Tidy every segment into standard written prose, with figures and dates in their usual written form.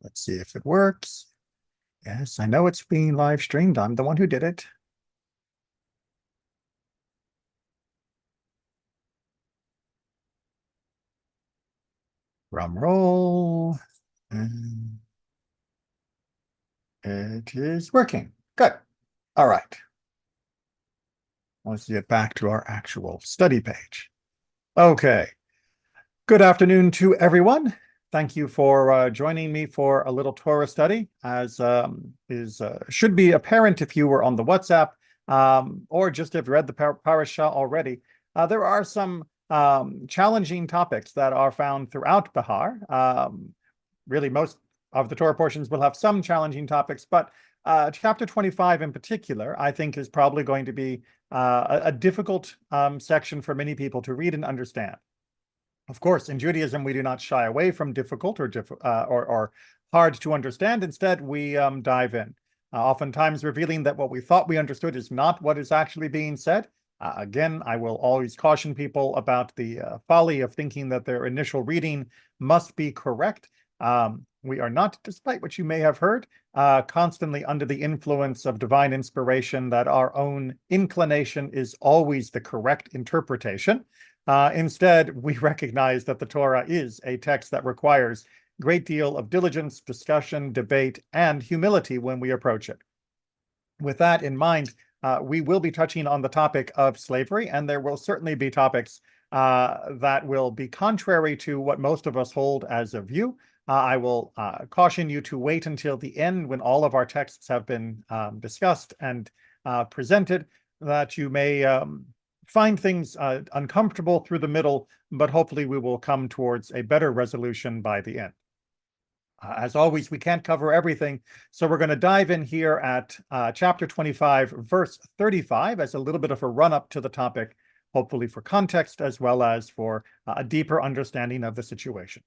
Let's see if it works. Yes, I know it's being live streamed. I'm the one who did it. Drum roll. And it is working. Good. All right. Let's get back to our actual study page. Okay. Good afternoon to everyone. Thank you for joining me for a little Torah study, as should be apparent if you were on the WhatsApp or just have read the parasha already. There are some challenging topics that are found throughout Behar. Really, most of the Torah portions will have some challenging topics, but chapter 25 in particular, I think, is probably going to be a difficult section for many people to read and understand. Of course, in Judaism, we do not shy away from difficult or hard to understand. Instead, we dive in, oftentimes revealing that what we thought we understood is not what is actually being said. Again, I will always caution people about the folly of thinking that their initial reading must be correct. We are not, despite what you may have heard, constantly under the influence of divine inspiration that our own inclination is always the correct interpretation. Instead, we recognize that the Torah is a text that requires a great deal of diligence, discussion, debate, and humility when we approach it. With that in mind, we will be touching on the topic of slavery, and there will certainly be topics that will be contrary to what most of us hold as a view. I will caution you to wait until the end when all of our texts have been discussed and presented, that you may find things uncomfortable through the middle, but hopefully we will come towards a better resolution by the end. As always, we can't cover everything, so we're going to dive in here at chapter 25, verse 35, as a little bit of a run-up to the topic, hopefully for context as well as for a deeper understanding of the situation.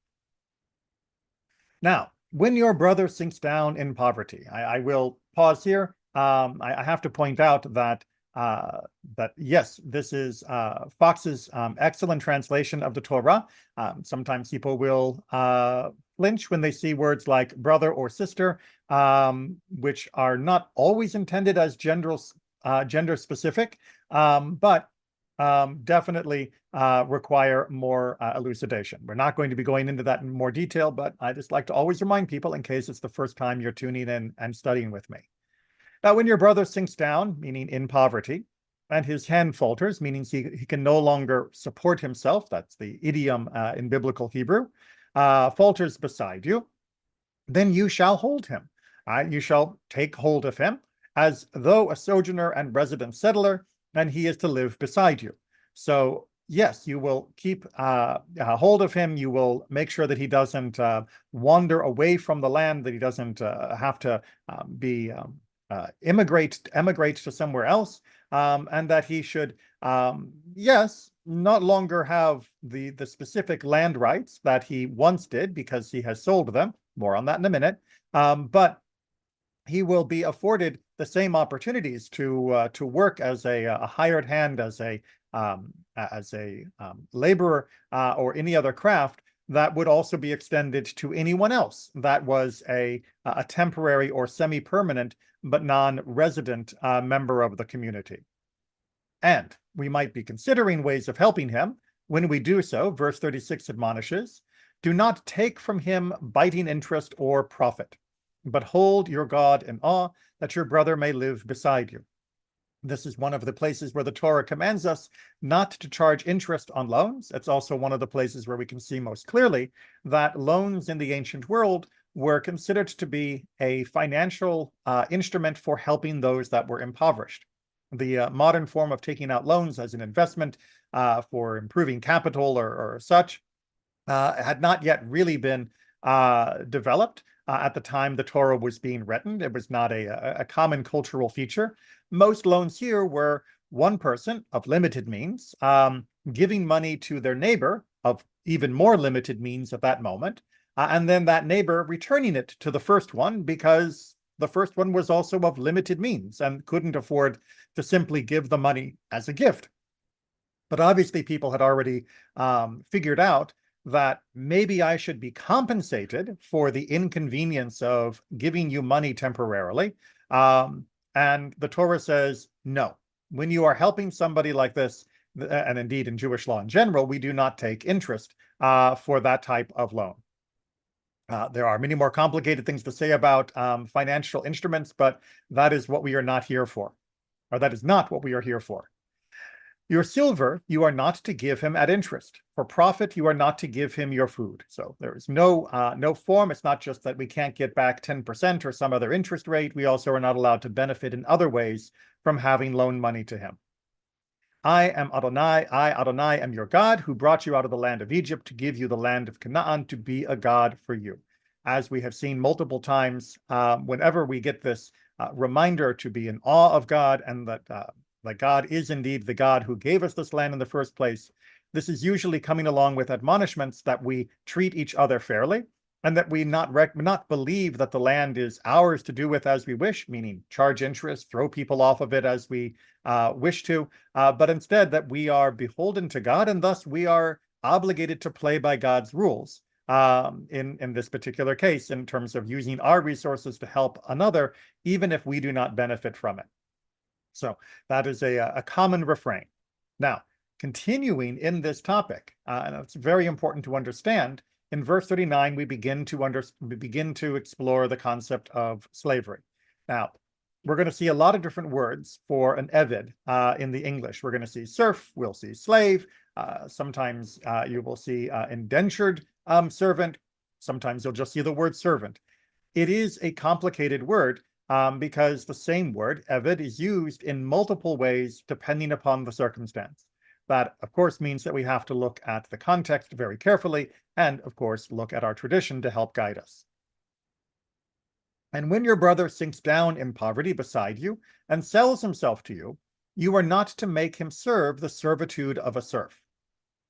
Now, when your brother sinks down in poverty, I will pause here. I have to point out that yes, this is Fox's excellent translation of the Torah. Sometimes people will flinch when they see words like brother or sister, which are not always intended as gender specific, but definitely require more elucidation. We're not going to be going into that in more detail, but I just like to always remind people in case it's the first time you're tuning in and studying with me. Now, when your brother sinks down, meaning in poverty, and his hand falters, meaning he can no longer support himself, that's the idiom in biblical Hebrew, falters beside you, then you shall hold him. You shall take hold of him as though a sojourner and resident settler, and he is to live beside you. So yes, you will keep hold of him. You will make sure that he doesn't wander away from the land, that he doesn't have to emigrate to somewhere else, and that he should, yes, not longer have the specific land rights that he once did because he has sold them. More on that in a minute. But he will be afforded the same opportunities to work as a hired hand, as a laborer, or any other craft that would also be extended to anyone else that was a temporary or semi-permanent but non-resident member of the community. And we might be considering ways of helping him. When we do so, verse 36 admonishes, do not take from him biting interest or profit, but hold your God in awe, that your brother may live beside you. This is one of the places where the Torah commands us not to charge interest on loans. It's also one of the places where we can see most clearly that loans in the ancient world were considered to be a financial instrument for helping those that were impoverished. The modern form of taking out loans as an investment for improving capital or such had not yet really been developed at the time the Torah was being written. It was not a common cultural feature. Most loans here were one person of limited means giving money to their neighbor of even more limited means at that moment, and then that neighbor returning it to the first one because the first one was also of limited means and couldn't afford to simply give the money as a gift. But obviously people had already figured out that maybe I should be compensated for the inconvenience of giving you money temporarily. And the Torah says, no, when you are helping somebody like this, and indeed in Jewish law in general, we do not take interest for that type of loan. There are many more complicated things to say about financial instruments, but that is what we are not here for, or that is not what we are here for. Your silver, you are not to give him at interest. For profit, you are not to give him your food. So there is no form. It's not just that we can't get back 10% or some other interest rate. We also are not allowed to benefit in other ways from having loaned money to him. I Adonai, am your God, who brought you out of the land of Egypt to give you the land of Canaan to be a God for you. As we have seen multiple times, whenever we get this reminder to be in awe of God and that God is indeed the God who gave us this land in the first place, this is usually coming along with admonishments that we treat each other fairly and that we not believe that the land is ours to do with as we wish, meaning charge interest, throw people off of it as we wish to, but instead that we are beholden to God and thus we are obligated to play by God's rules. In this particular case, in terms of using our resources to help another, even if we do not benefit from it. So that is a common refrain. Now, continuing in this topic, and it's very important to understand, in verse 39, we begin to explore the concept of slavery. Now, we're going to see a lot of different words for an eved in the English. We're going to see serf, we'll see slave, sometimes you will see indentured servant, sometimes you'll just see the word servant. It is a complicated word because the same word, eved, is used in multiple ways depending upon the circumstance. That, of course, means that we have to look at the context very carefully and, of course, look at our tradition to help guide us. And when your brother sinks down in poverty beside you and sells himself to you, you are not to make him serve the servitude of a serf.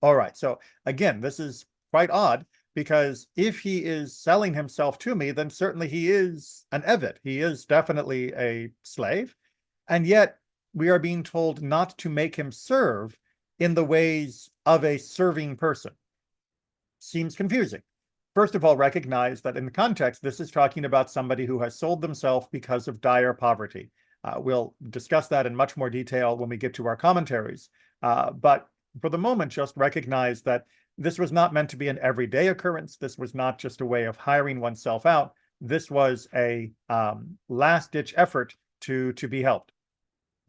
All right, so again, this is quite odd because if he is selling himself to me, then certainly he is an eved. He is definitely a slave. And yet we are being told not to make him serve in the ways of a serving person. Seems confusing. First of all, recognize that in the context, this is talking about somebody who has sold themselves because of dire poverty. We'll discuss that in much more detail when we get to our commentaries. But for the moment, just recognize that this was not meant to be an everyday occurrence. This was not just a way of hiring oneself out. This was a last-ditch effort to be helped.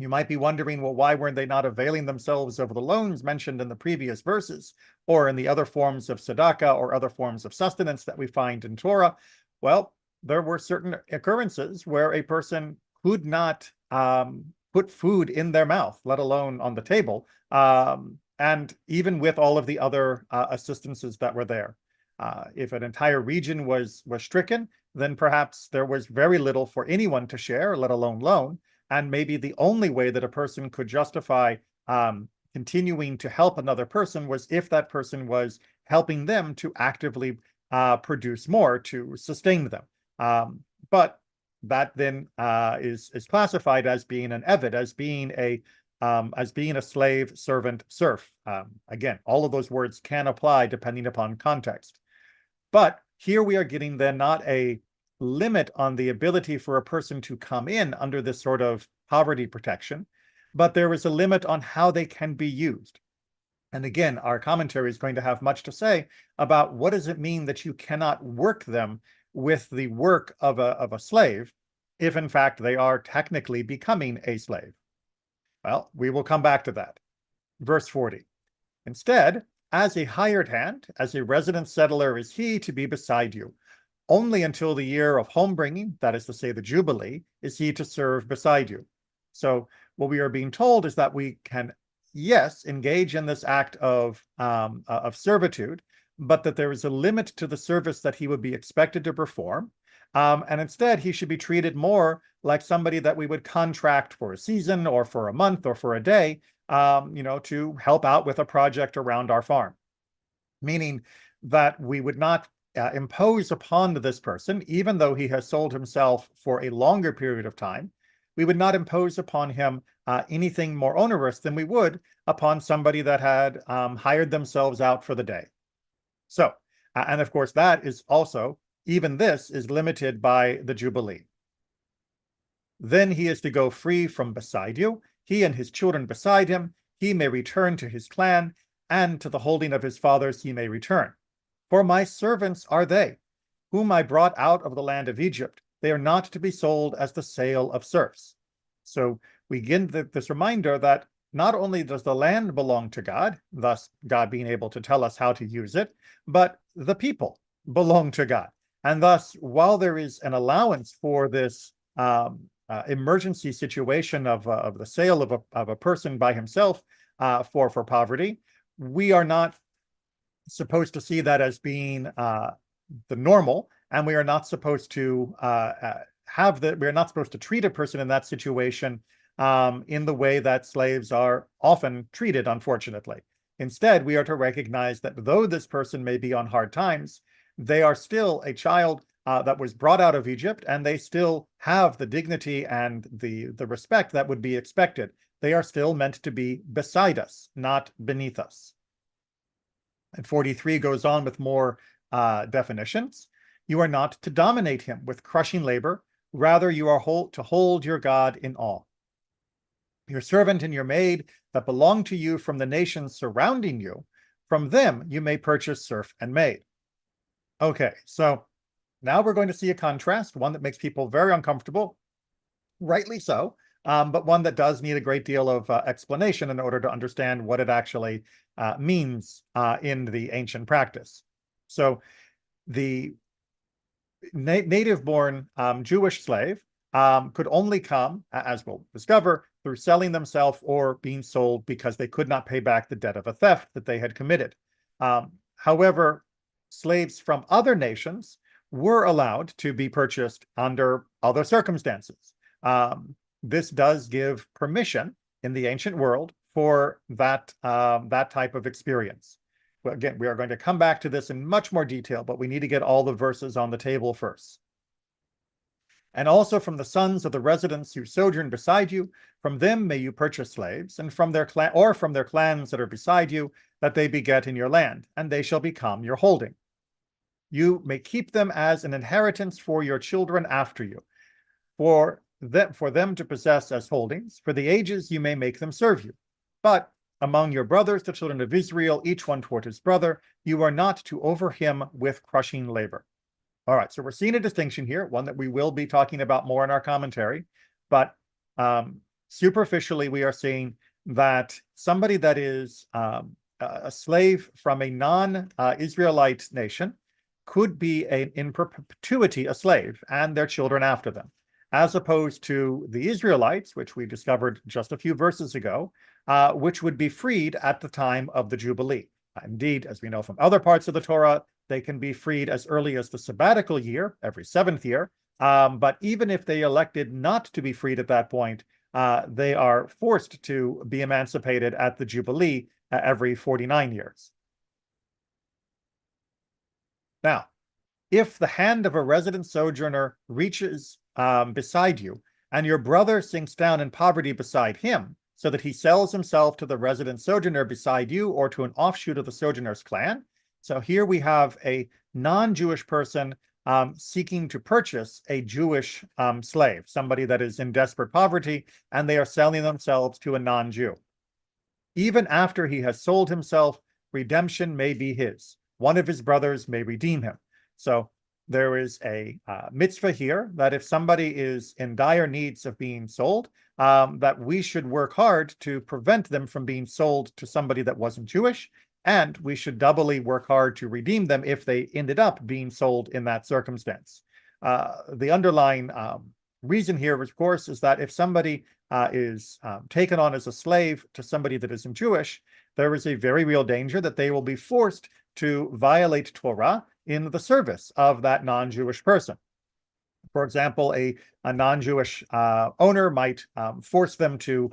You might be wondering, well, why weren't they not availing themselves of the loans mentioned in the previous verses or in the other forms of tzedakah or other forms of sustenance that we find in Torah? Well, there were certain occurrences where a person could not put food in their mouth, let alone on the table, and even with all of the other assistances that were there. If an entire region was stricken, then perhaps there was very little for anyone to share, let alone loan. And maybe the only way that a person could justify continuing to help another person was if that person was helping them to actively produce more to sustain them. But that then is classified as being an eved, as being a slave, servant, serf. Again, all of those words can apply depending upon context. But here we are getting then not a limit on the ability for a person to come in under this sort of poverty protection, but there is a limit on how they can be used. And again, our commentary is going to have much to say about what does it mean that you cannot work them with the work of a slave, if in fact they are technically becoming a slave. Well, we will come back to that. Verse 40. Instead, as a hired hand, as a resident settler is he to be beside you. Only until the year of home-bringing, that is to say the Jubilee, is he to serve beside you. So what we are being told is that we can, yes, engage in this act of servitude, but that there is a limit to the service that he would be expected to perform. And instead, he should be treated more like somebody that we would contract for a season or for a month or for a day, to help out with a project around our farm. Meaning that we would not impose upon this person, even though he has sold himself for a longer period of time, we would not impose upon him anything more onerous than we would upon somebody that had hired themselves out for the day. So, and of course, that is also, even this is limited by the Jubilee. Then he is to go free from beside you, he and his children beside him. He may return to his clan, and to the holding of his fathers he may return. For my servants are they, whom I brought out of the land of Egypt. They are not to be sold as the sale of serfs. So we get this reminder that not only does the land belong to God, thus God being able to tell us how to use it, but the people belong to God. And thus, while there is an allowance for this emergency situation of the sale of a person by himself for poverty, we are not supposed to see that as being the normal, and we are not supposed to we're not supposed to treat a person in that situation in the way that slaves are often treated, unfortunately. Instead, we are to recognize that though this person may be on hard times, they are still a child that was brought out of Egypt, and they still have the dignity and the respect that would be expected. They are still meant to be beside us, not beneath us. And 43 goes on with more definitions. You are not to dominate him with crushing labor. Rather, you are to hold your God in awe. Your servant and your maid that belong to you from the nations surrounding you, from them you may purchase serf and maid. Okay, so now we're going to see a contrast, one that makes people very uncomfortable, rightly so, but one that does need a great deal of explanation in order to understand what it actually means in the ancient practice. So the native-born Jewish slave could only come, as we'll discover, through selling themselves or being sold because they could not pay back the debt of a theft that they had committed. However, slaves from other nations were allowed to be purchased under other circumstances. This does give permission in the ancient world for that type of experience. Well, again, we are going to come back to this in much more detail, but we need to get all the verses on the table first. And also from the sons of the residents who sojourn beside you, from them may you purchase slaves, and from their clans that are beside you, that they beget in your land, and they shall become your holding. You may keep them as an inheritance for your children after you, for them to possess as holdings. For the ages you may make them serve you. But among your brothers, the children of Israel, each one toward his brother, you are not to over him with crushing labor. All right, so we're seeing a distinction here, one that we will be talking about more in our commentary, but superficially we are seeing that somebody that is a slave from a non-Israelite nation could be in perpetuity a slave and their children after them, as opposed to the Israelites, which we discovered just a few verses ago, which would be freed at the time of the Jubilee. Indeed, as we know from other parts of the Torah, they can be freed as early as the sabbatical year, every 7th year. But even if they elected not to be freed at that point, they are forced to be emancipated at the Jubilee every 49 years. Now, if the hand of a resident sojourner reaches beside you, and your brother sinks down in poverty beside him, so that he sells himself to the resident sojourner beside you or to an offshoot of the sojourner's clan. So here we have a non-Jewish person seeking to purchase a Jewish slave, somebody that is in desperate poverty, and they are selling themselves to a non-Jew. Even after he has sold himself, redemption may be his. One of his brothers may redeem him. So there is a mitzvah here that if somebody is in dire needs of being sold, that we should work hard to prevent them from being sold to somebody that wasn't Jewish, and we should doubly work hard to redeem them if they ended up being sold in that circumstance. The underlying reason here, of course, is that if somebody is taken on as a slave to somebody that isn't Jewish, there is a very real danger that they will be forced to violate Torah in the service of that non-Jewish person. For example, a non-Jewish owner might force them to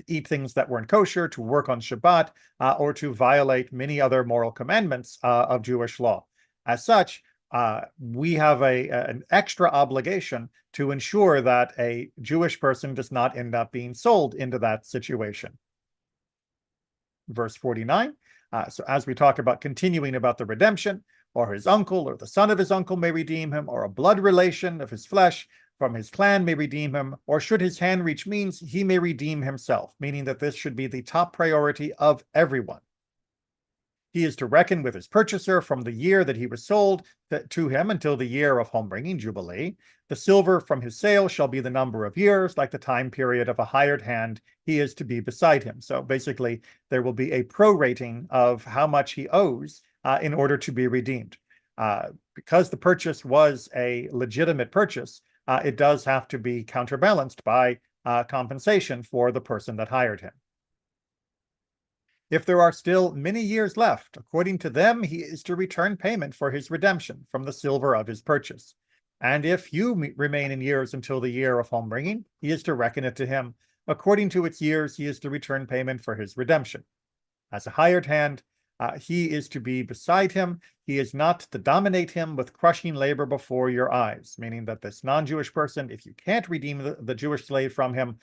eat things that weren't kosher, to work on Shabbat, or to violate many other moral commandments of Jewish law. As such, we have an extra obligation to ensure that a Jewish person does not end up being sold into that situation. Verse 49, So as we talk about continuing about the redemption, or his uncle or the son of his uncle may redeem him, or a blood relation of his flesh from his clan may redeem him, or should his hand reach means, he may redeem himself, meaning that this should be the top priority of everyone. He is to reckon with his purchaser from the year that he was sold to him until the year of homebringing, Jubilee. The silver from his sale shall be the number of years, like the time period of a hired hand. He is to be beside him. So basically, there will be a prorating of how much he owes in order to be redeemed. Because the purchase was a legitimate purchase, it does have to be counterbalanced by compensation for the person that hired him. If there are still many years left, according to them, he is to return payment for his redemption from the silver of his purchase. And if you remain in years until the year of homebringing, he is to reckon it to him. According to its years, he is to return payment for his redemption. As a hired hand, he is to be beside him. He is not to dominate him with crushing labor before your eyes, meaning that this non-Jewish person, if you can't redeem the Jewish slave from him,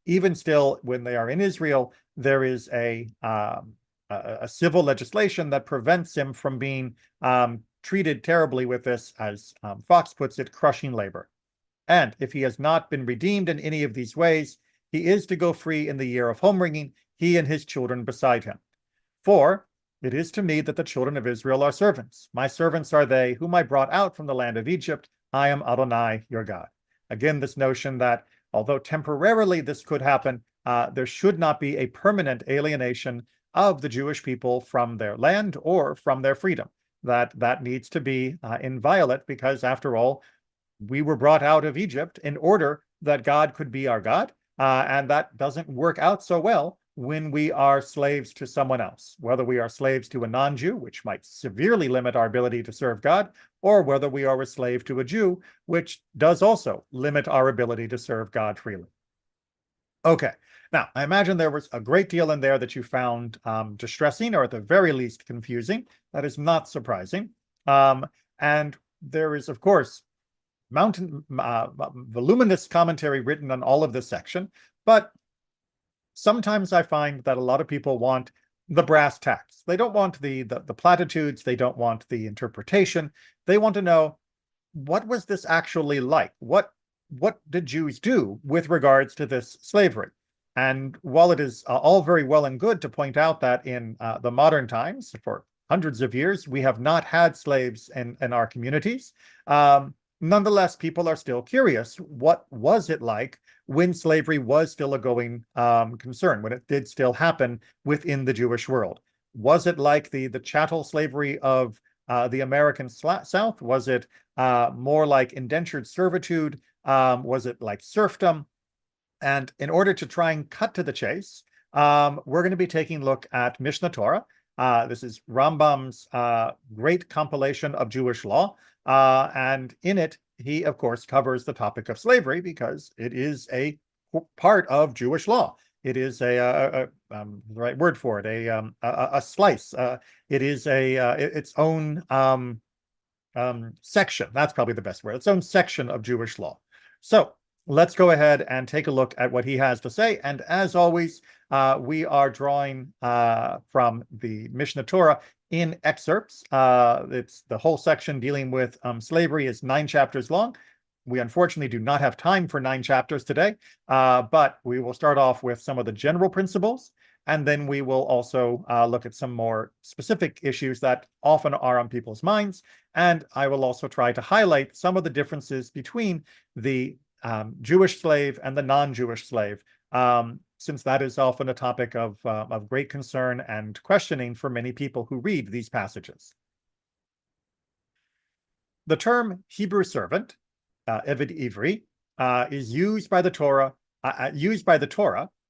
even still, when they are in Israel, there is a civil legislation that prevents him from being treated terribly with this, as Fox puts it, crushing labor. And if he has not been redeemed in any of these ways, he is to go free in the year of homebringing, he and his children beside him. For it is to me that the children of Israel are servants. My servants are they whom I brought out from the land of Egypt. I am Adonai, your God. Again, this notion that although temporarily this could happen, there should not be a permanent alienation of the Jewish people from their land or from their freedom. That needs to be inviolate, because after all, we were brought out of Egypt in order that God could be our God, and that doesn't work out so well when we are slaves to someone else, whether we are slaves to a non-Jew, which might severely limit our ability to serve God, or whether we are a slave to a Jew, which does also limit our ability to serve God freely. Okay, now I imagine there was a great deal in there that you found distressing, or at the very least confusing. That is not surprising. And there is, of course, voluminous commentary written on all of this section, but sometimes I find that a lot of people want the brass tacks. They don't want the platitudes. They don't want the interpretation. They want to know, what was this actually like? What did Jews do with regards to this slavery? And while it is all very well and good to point out that in the modern times, for hundreds of years, we have not had slaves in our communities, nonetheless, people are still curious. What was it like when slavery was still a going concern, when it did still happen within the Jewish world? Was it like the chattel slavery of the American South? Was it more like indentured servitude? Was it like serfdom? And in order to try and cut to the chase, we're going to be taking a look at Mishnah Torah. This is Rambam's great compilation of Jewish law. And in it, he, of course, covers the topic of slavery because it is a part of Jewish law. It is the right word for it, a slice. It is its own section. That's probably the best word. Its own section of Jewish law. So let's go ahead and take a look at what he has to say. And as always, we are drawing from the Mishnah Torah in excerpts. It's the whole section dealing with slavery is 9 chapters long. We unfortunately do not have time for 9 chapters today, but we will start off with some of the general principles, and then we will also look at some more specific issues that often are on people's minds. And I will also try to highlight some of the differences between the Jewish slave and the non-Jewish slave, since that is often a topic of great concern and questioning for many people who read these passages. The term Hebrew servant, Eved Ivri, is used by the Torah,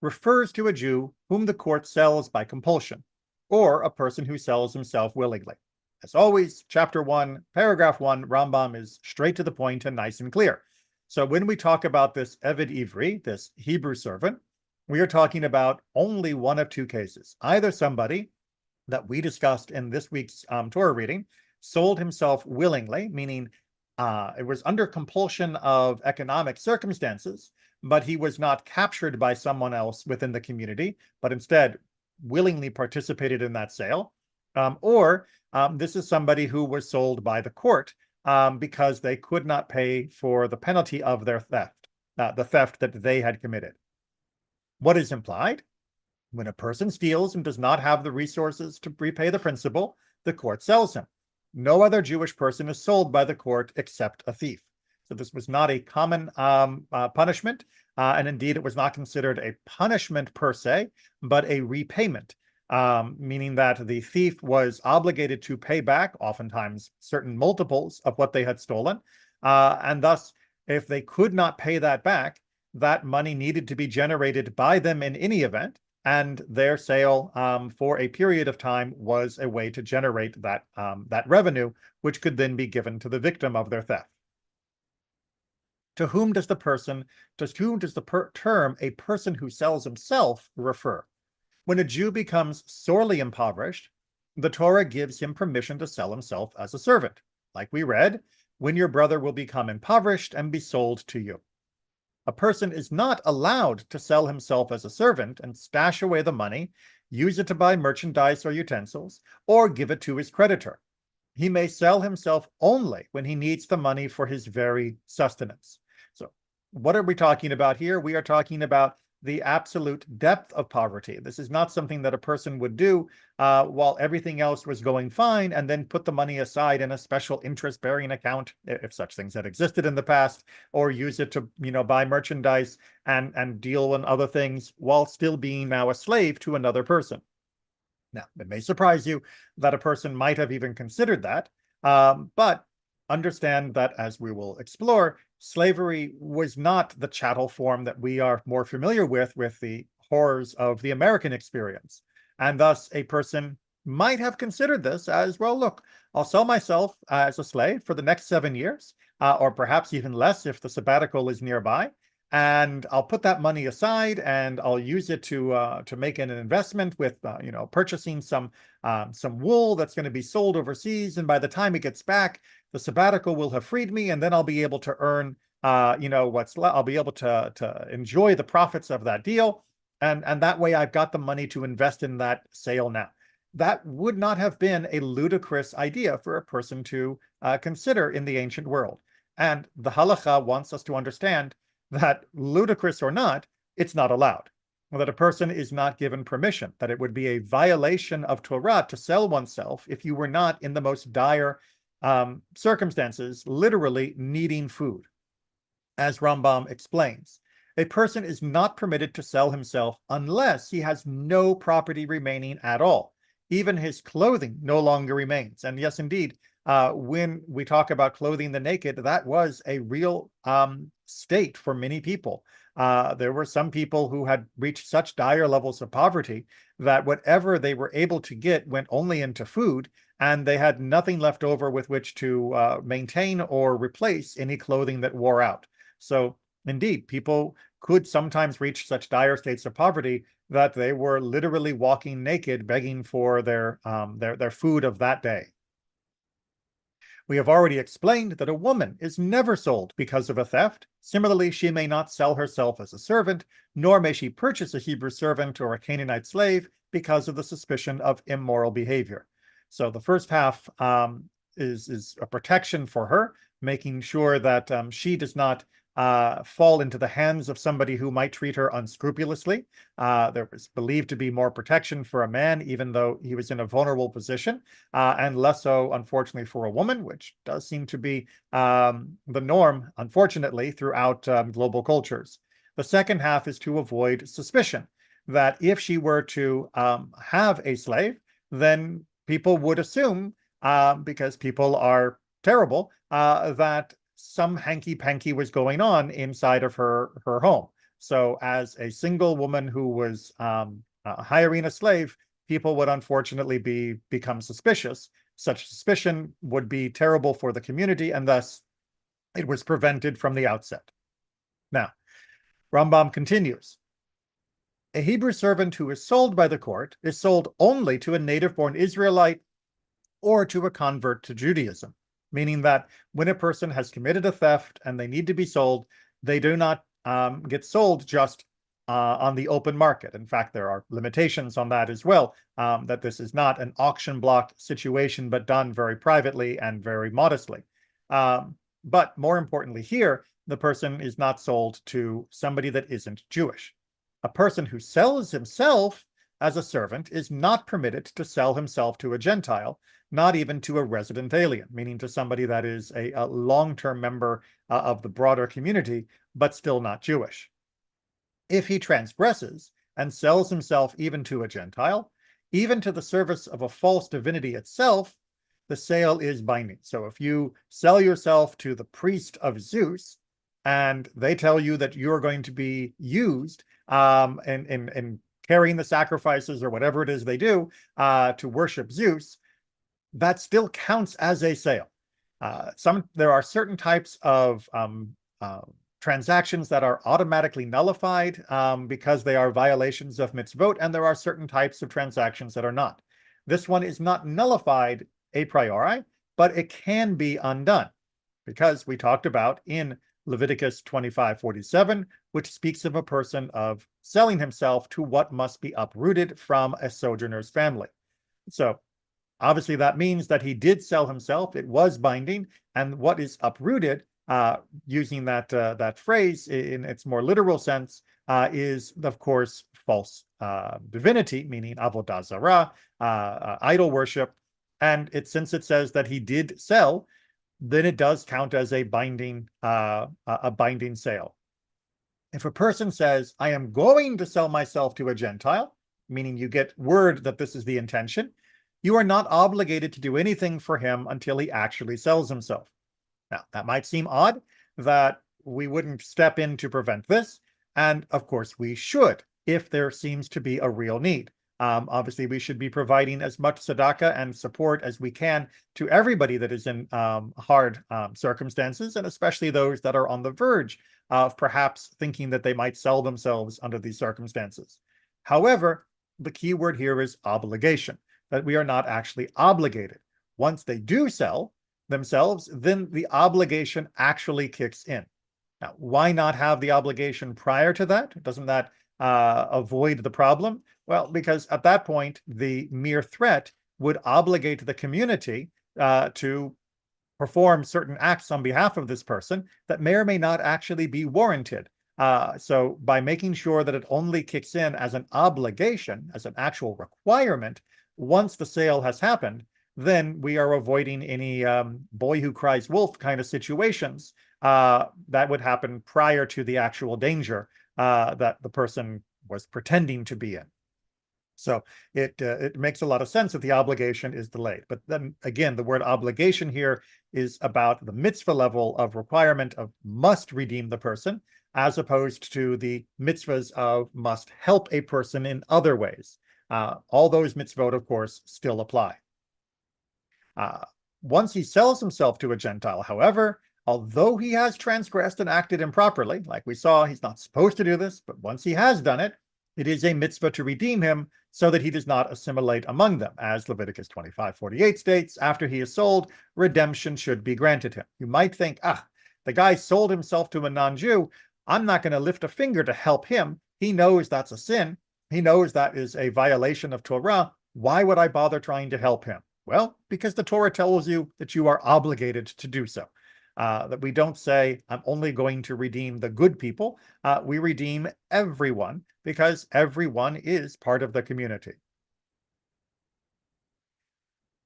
refers to a Jew whom the court sells by compulsion, or a person who sells himself willingly. As always, chapter 1, paragraph 1, Rambam is straight to the point and nice and clear. So when we talk about this Eved Ivri, this Hebrew servant, we are talking about only one of 2 cases. Either somebody that we discussed in this week's Torah reading sold himself willingly, meaning it was under compulsion of economic circumstances, but he was not captured by someone else within the community, but instead willingly participated in that sale. Or this is somebody who was sold by the court because they could not pay for the penalty of their theft, the theft that they had committed. What is implied? When a person steals and does not have the resources to repay the principal, the court sells him. No other Jewish person is sold by the court except a thief. So this was not a common punishment, and indeed it was not considered a punishment per se, but a repayment, meaning that the thief was obligated to pay back, oftentimes certain multiples of what they had stolen, and thus, if they could not pay that back, that money needed to be generated by them in any event, and their sale for a period of time was a way to generate that revenue, which could then be given to the victim of their theft. To whom does the term "a person who sells himself" refer? When a Jew becomes sorely impoverished, the Torah gives him permission to sell himself as a servant. Like we read, when your brother will become impoverished and be sold to you. A person is not allowed to sell himself as a servant and stash away the money, use it to buy merchandise or utensils, or give it to his creditor. He may sell himself only when he needs the money for his very sustenance. So, what are we talking about here? We are talking about the absolute depth of poverty. This is not something that a person would do while everything else was going fine and then put the money aside in a special interest-bearing account, if such things had existed in the past, or use it to, buy merchandise and deal in other things while still being now a slave to another person. Now, it may surprise you that a person might have even considered that, but understand that, as we will explore, slavery was not the chattel form that we are more familiar with the horrors of the American experience. And thus, a person might have considered this as, well, look, I'll sell myself as a slave for the next 7 years, or perhaps even less if the sabbatical is nearby, and I'll put that money aside and I'll use it to make an investment with purchasing some wool that's going to be sold overseas, and by the time it gets back, the sabbatical will have freed me, and then I'll be able to earn I'll be able to enjoy the profits of that deal, and that way I've got the money to invest in that sale now. That would not have been a ludicrous idea for a person to consider in the ancient world, and the halacha wants us to understand that, ludicrous or not, it's not allowed. That a person is not given permission, that it would be a violation of Torah to sell oneself if you were not in the most dire circumstances, literally needing food. As Rambam explains, a person is not permitted to sell himself unless he has no property remaining at all. Even his clothing no longer remains. And yes, indeed, when we talk about clothing the naked, that was a real state for many people. There were some people who had reached such dire levels of poverty that whatever they were able to get went only into food, and they had nothing left over with which to maintain or replace any clothing that wore out. So indeed, people could sometimes reach such dire states of poverty that they were literally walking naked, begging for their food of that day. We have already explained that a woman is never sold because of a theft. Similarly, she may not sell herself as a servant, nor may she purchase a Hebrew servant or a Canaanite slave because of the suspicion of immoral behavior. So the first half is a protection for her, making sure that she does not fall into the hands of somebody who might treat her unscrupulously. There was believed to be more protection for a man, even though he was in a vulnerable position, and less so, unfortunately, for a woman, which does seem to be the norm, unfortunately, throughout global cultures. The second half is to avoid suspicion, that if she were to have a slave, then people would assume, because people are terrible, that some hanky-panky was going on inside of her home. So as a single woman who was hiring a slave, people would unfortunately become suspicious. Such suspicion would be terrible for the community, and thus it was prevented from the outset. Now, Rambam continues. A Hebrew servant who is sold by the court is sold only to a native-born Israelite or to a convert to Judaism, meaning that when a person has committed a theft and they need to be sold, they do not get sold just on the open market. In fact, there are limitations on that as well, that this is not an auction block situation, but done very privately and very modestly. But more importantly here, the person is not sold to somebody that isn't Jewish. A person who sells himself as a servant is not permitted to sell himself to a Gentile, not even to a resident alien, meaning to somebody that is a long-term member of the broader community, but still not Jewish. If he transgresses and sells himself even to a Gentile, even to the service of a false divinity itself, the sale is binding. So if you sell yourself to the priest of Zeus, and they tell you that you're going to be used in carrying the sacrifices or whatever it is they do to worship Zeus, that still counts as a sale. There are certain types of transactions that are automatically nullified because they are violations of mitzvot, and there are certain types of transactions that are not. This one is not nullified a priori, but it can be undone because we talked about in Leviticus 25:47, which speaks of a person of selling himself to what must be uprooted from a sojourner's family. So obviously that means that he did sell himself. It was binding, and what is uprooted, using that phrase in its more literal sense, is of course false divinity, meaning avodah zarah, idol worship. And since it says that he did sell, then it does count as a binding sale. If a person says, I am going to sell myself to a Gentile, meaning you get word that this is the intention, you are not obligated to do anything for him until he actually sells himself. Now, that might seem odd that we wouldn't step in to prevent this, and of course we should if there seems to be a real need. Obviously, we should be providing as much tzedakah and support as we can to everybody that is in hard circumstances, and especially those that are on the verge of perhaps thinking that they might sell themselves under these circumstances. However, the key word here is obligation, that we are not actually obligated. Once they do sell themselves, then the obligation actually kicks in. Now, why not have the obligation prior to that? Doesn't that avoid the problem? Well, because at that point, the mere threat would obligate the community to perform certain acts on behalf of this person that may or may not actually be warranted. So by making sure that it only kicks in as an obligation, as an actual requirement, once the sale has happened, then we are avoiding any boy who cries wolf kind of situations that would happen prior to the actual danger that the person was pretending to be in. So it makes a lot of sense that the obligation is delayed. But then again, the word obligation here is about the mitzvah level of requirement of must redeem the person, as opposed to the mitzvahs of must help a person in other ways. All those mitzvot, of course, still apply. Once he sells himself to a Gentile, however, although he has transgressed and acted improperly, like we saw, he's not supposed to do this, but once he has done it, it is a mitzvah to redeem him so that he does not assimilate among them. As Leviticus 25:48 states, after he is sold, redemption should be granted him. You might think, the guy sold himself to a non-Jew. I'm not going to lift a finger to help him. He knows that's a sin. He knows that is a violation of Torah. Why would I bother trying to help him? Well, because the Torah tells you that you are obligated to do so. That we don't say, I'm only going to redeem the good people. We redeem everyone because everyone is part of the community.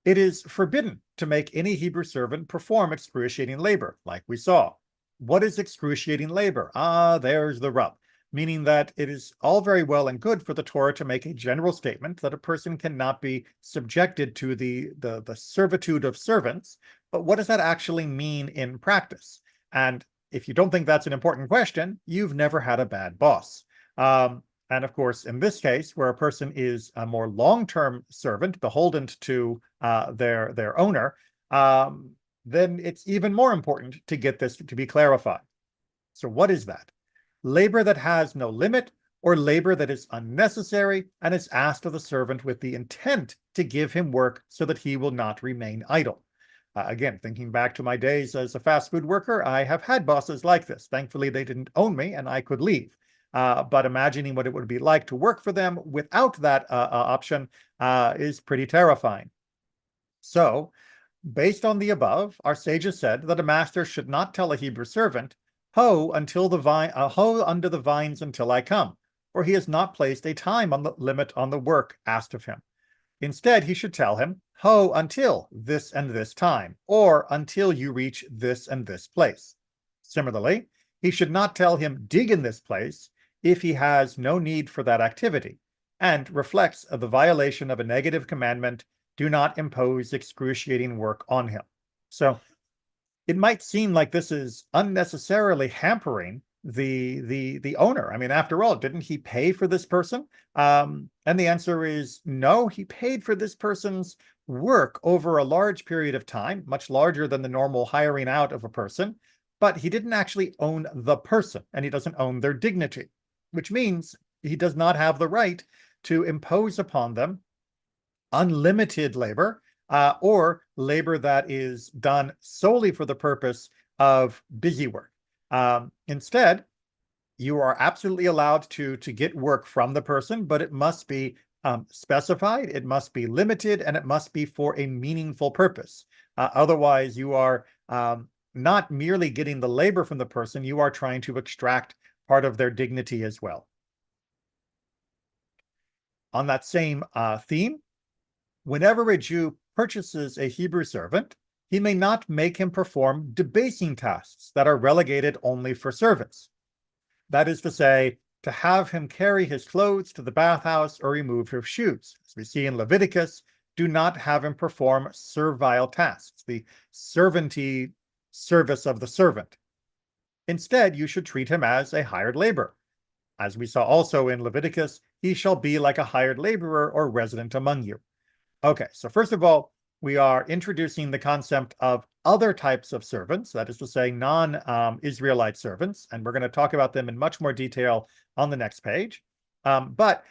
It is forbidden to make any Hebrew servant perform excruciating labor, like we saw. What is excruciating labor? There's the rub. Meaning that it is all very well and good for the Torah to make a general statement that a person cannot be subjected to the servitude of servants, but what does that actually mean in practice? And if you don't think that's an important question, you've never had a bad boss. And of course, in this case, where a person is a more long-term servant, beholden to their owner, then it's even more important to get this to be clarified. So what is that? Labor that has no limit, or labor that is unnecessary and is asked of the servant with the intent to give him work so that he will not remain idle. Again, thinking back to my days as a fast food worker, I have had bosses like this. Thankfully, they didn't own me and I could leave. but imagining what it would be like to work for them without that option is pretty terrifying. So, based on the above, our sages said that a master should not tell a Hebrew servant, "Ho until the vine, ho under the vines until I come," for he has not placed a time on the limit on the work asked of him. Instead, he should tell him, "Ho until this and this time," or until you reach this and this place. Similarly, he should not tell him, "Dig in this place," if he has no need for that activity, and reflects the violation of a negative commandment, "Do not impose excruciating work on him." So it might seem like this is unnecessarily hampering the owner. I mean, after all, didn't he pay for this person? And the answer is no. He paid for this person's work over a large period of time, much larger than the normal hiring out of a person. But he didn't actually own the person, and he doesn't own their dignity, which means he does not have the right to impose upon them unlimited labor, or labor that is done solely for the purpose of busy work. Instead, you are absolutely allowed to get work from the person, but it must be specified, it must be limited, and it must be for a meaningful purpose. Otherwise, you are not merely getting the labor from the person, you are trying to extract part of their dignity as well. On that same theme, whenever a Jew purchases a Hebrew servant, he may not make him perform debasing tasks that are relegated only for servants. That is to say, to have him carry his clothes to the bathhouse or remove his shoes. As we see in Leviticus, do not have him perform servile tasks, the servanty service of the servant. Instead, you should treat him as a hired laborer. As we saw also in Leviticus, he shall be like a hired laborer or resident among you. Okay, so first of all, we are introducing the concept of other types of servants, that is to say, non-Israelite servants, and we're going to talk about them in much more detail on the next page. But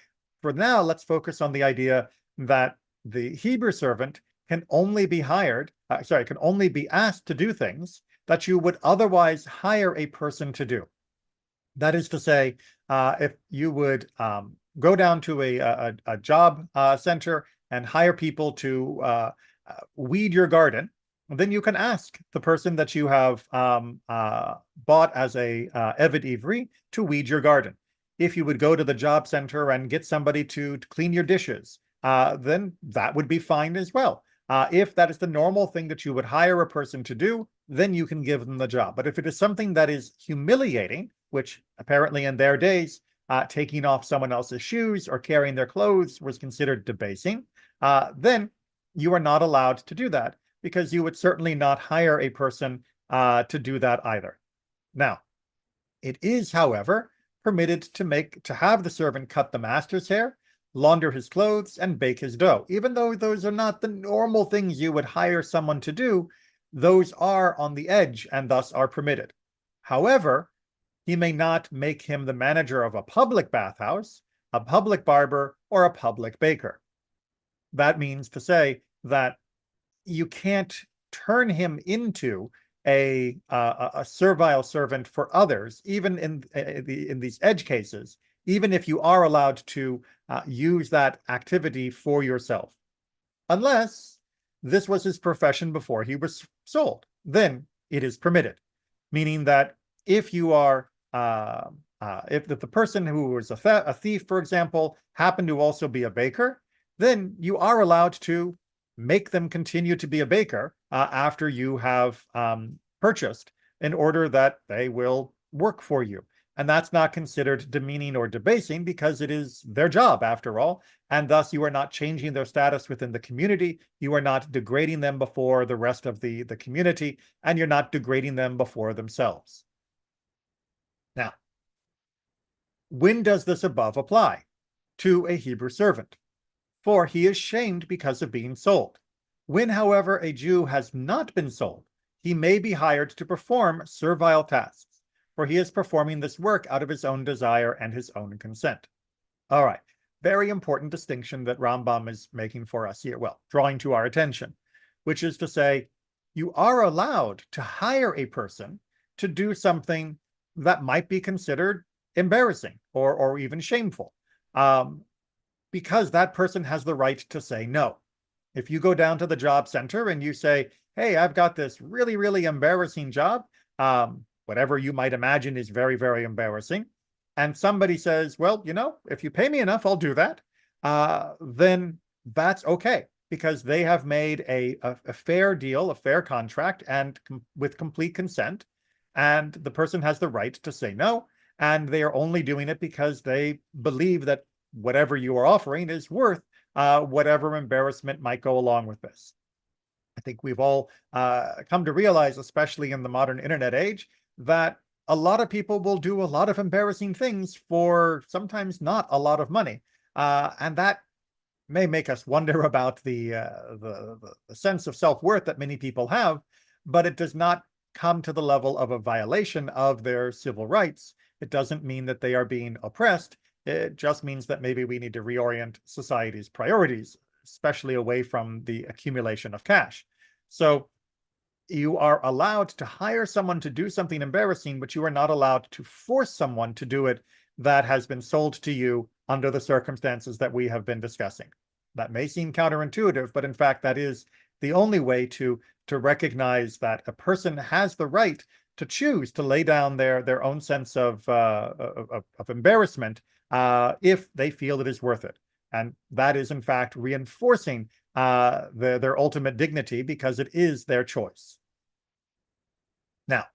for now, let's focus on the idea that the Hebrew servant can only be can only be asked to do things that you would otherwise hire a person to do. That is to say, if you would go down to a job center and hire people to weed your garden, then you can ask the person that you have bought as a Eved Ivri to weed your garden. If you would go to the job center and get somebody to clean your dishes, then that would be fine as well. If that is the normal thing that you would hire a person to do, then you can give them the job. But if it is something that is humiliating, which apparently in their days, taking off someone else's shoes or carrying their clothes was considered debasing, then you are not allowed to do that, because you would certainly not hire a person to do that either. Now, it is, however, permitted to have the servant cut the master's hair, launder his clothes, and bake his dough. Even though those are not the normal things you would hire someone to do, those are on the edge and thus are permitted. However, he may not make him the manager of a public bathhouse, a public barber, or a public baker. That means to say that you can't turn him into a servile servant for others, even in these edge cases, even if you are allowed to use that activity for yourself. Unless this was his profession before he was sold, then it is permitted. Meaning that if you are, if the person who was a thief, for example, happened to also be a baker, then you are allowed to make them continue to be a baker after you have purchased, in order that they will work for you. And that's not considered demeaning or debasing, because it is their job after all, and thus you are not changing their status within the community, you are not degrading them before the rest of the community, and you're not degrading them before themselves. Now, when does this above apply? To a Hebrew servant. For he is shamed because of being sold. When, however, a Jew has not been sold, he may be hired to perform servile tasks, for he is performing this work out of his own desire and his own consent. All right, very important distinction that Rambam is making for us here, well, drawing to our attention, which is to say, you are allowed to hire a person to do something that might be considered embarrassing or even shameful, because that person has the right to say no. If you go down to the job center and you say, hey, I've got this really, really embarrassing job, whatever you might imagine is very, very embarrassing, and somebody says, well, if you pay me enough, I'll do that, then that's okay, because they have made a fair deal, a fair contract, and with complete consent, and the person has the right to say no, and they are only doing it because they believe that whatever you are offering is worth whatever embarrassment might go along with this. I think we've all come to realize, especially in the modern internet age, that a lot of people will do a lot of embarrassing things for sometimes not a lot of money. And that may make us wonder about the sense of self-worth that many people have, but it does not come to the level of a violation of their civil rights. It doesn't mean that they are being oppressed. It just means that maybe we need to reorient society's priorities, especially away from the accumulation of cash. So you are allowed to hire someone to do something embarrassing, but you are not allowed to force someone to do it that has been sold to you under the circumstances that we have been discussing. That may seem counterintuitive, but in fact, that is the only way to recognize that a person has the right to choose to lay down their own sense of embarrassment if they feel it is worth it. And that is, in fact, reinforcing their ultimate dignity, because it is their choice. Now,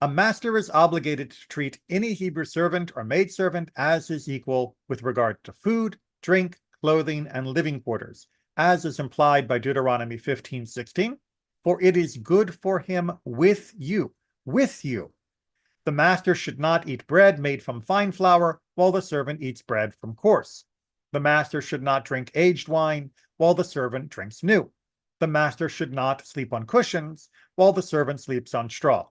a master is obligated to treat any Hebrew servant or maidservant as his equal with regard to food, drink, clothing, and living quarters, as is implied by Deuteronomy 15:16, for it is good for him with you, with you. The master should not eat bread made from fine flour, while the servant eats bread from coarse. The master should not drink aged wine, while the servant drinks new. The master should not sleep on cushions, while the servant sleeps on straw.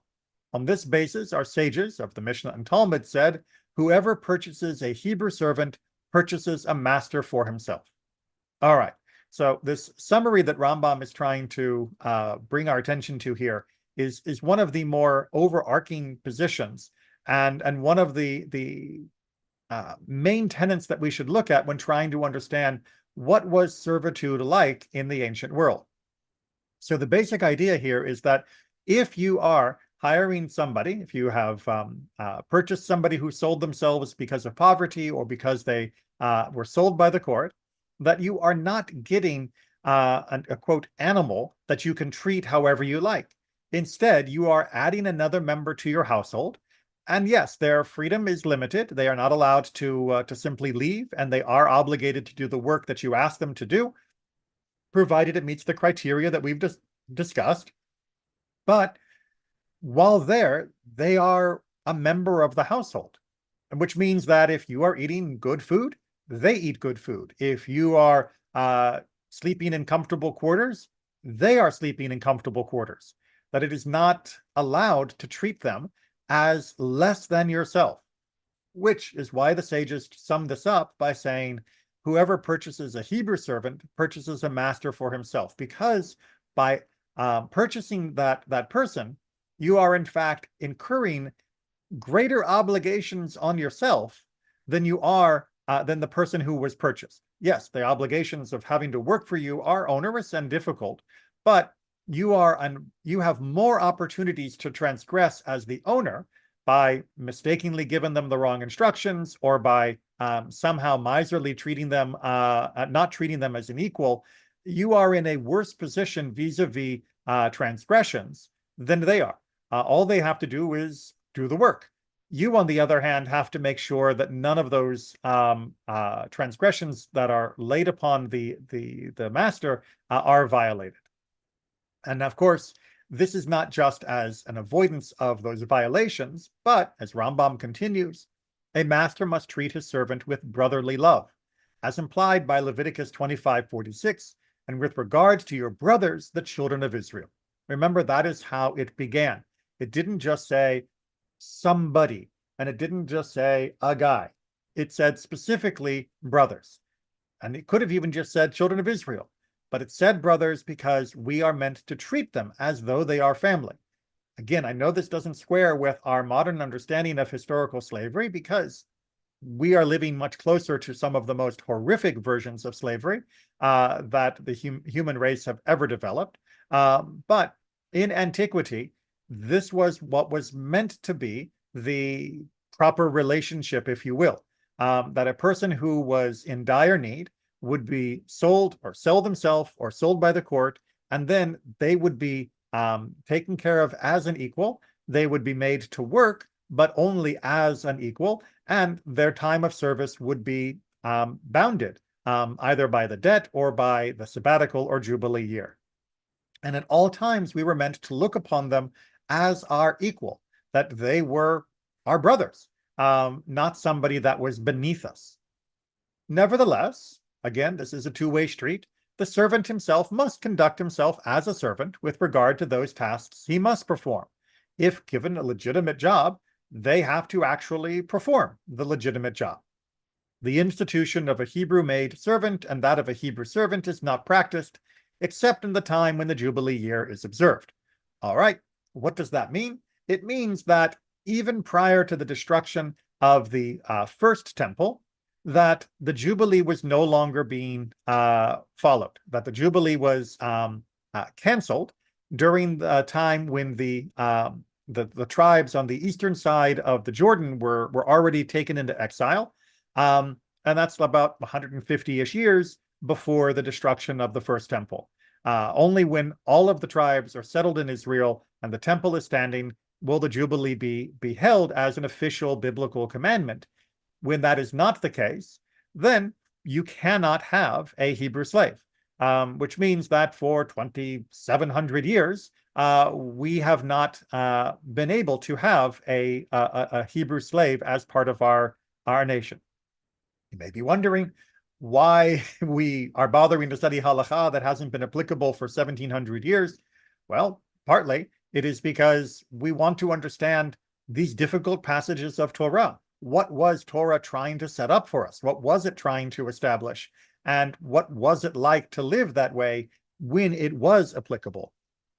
On this basis, our sages of the Mishnah and Talmud said, whoever purchases a Hebrew servant purchases a master for himself. All right, so this summary that Rambam is trying to bring our attention to here is one of the more overarching positions, and one of the main tenets that we should look at when trying to understand what was servitude like in the ancient world. So the basic idea here is that if you are hiring somebody, if you have purchased somebody who sold themselves because of poverty or because they were sold by the court, that you are not getting a quote animal that you can treat however you like. Instead, you are adding another member to your household. And yes, their freedom is limited. They are not allowed to simply leave, and they are obligated to do the work that you ask them to do, provided it meets the criteria that we've discussed. But while there, they are a member of the household, which means that if you are eating good food, they eat good food. If you are sleeping in comfortable quarters, they are sleeping in comfortable quarters. That it is not allowed to treat them as less than yourself, which is why the sages sum this up by saying, whoever purchases a Hebrew servant purchases a master for himself, because by purchasing that person, you are in fact incurring greater obligations on yourself than you are than the person who was purchased. Yes, the obligations of having to work for you are onerous and difficult, but you have more opportunities to transgress as the owner by mistakenly giving them the wrong instructions, or by somehow miserly treating them, not treating them as an equal. You are in a worse position vis-a-vis transgressions than they are. All they have to do is do the work. You, on the other hand, have to make sure that none of those transgressions that are laid upon the master are violated. And of course, this is not just as an avoidance of those violations, but, as Rambam continues, a master must treat his servant with brotherly love, as implied by Leviticus 25:46, and with regard to your brothers, the children of Israel. Remember, that is how it began. It didn't just say somebody, and it didn't just say a guy. It said specifically brothers. And it could have even just said children of Israel. But it said brothers because we are meant to treat them as though they are family. again, I know this doesn't square with our modern understanding of historical slavery because we are living much closer to some of the most horrific versions of slavery that the human race have ever developed. But in antiquity, this was what was meant to be the proper relationship, if you will, that a person who was in dire need would be sold or sell themselves or sold by the court, and then they would be taken care of as an equal. They would be made to work, but only as an equal, and their time of service would be bounded either by the debt or by the sabbatical or jubilee year. And at all times, we were meant to look upon them as our equal, that they were our brothers, not somebody that was beneath us. Nevertheless, again, this is a two-way street. The servant himself must conduct himself as a servant with regard to those tasks he must perform. If given a legitimate job, they have to actually perform the legitimate job. The institution of a Hebrew maid servant and that of a Hebrew servant is not practiced, except in the time when the Jubilee year is observed. All right, what does that mean? It means that even prior to the destruction of the first temple, that the Jubilee was no longer being followed, that the Jubilee was canceled during the time when the tribes on the eastern side of the Jordan were already taken into exile. And that's about 150-ish years before the destruction of the first temple. Only when all of the tribes are settled in Israel and the temple is standing will the Jubilee be held as an official biblical commandment. When that is not the case, then you cannot have a Hebrew slave, which means that for 2,700 years, we have not been able to have a Hebrew slave as part of our nation. You may be wondering why we are bothering to study halacha that hasn't been applicable for 1,700 years. Well, partly it is because we want to understand these difficult passages of Torah. What was Torah trying to set up for us? What was it trying to establish? And what was it like to live that way when it was applicable?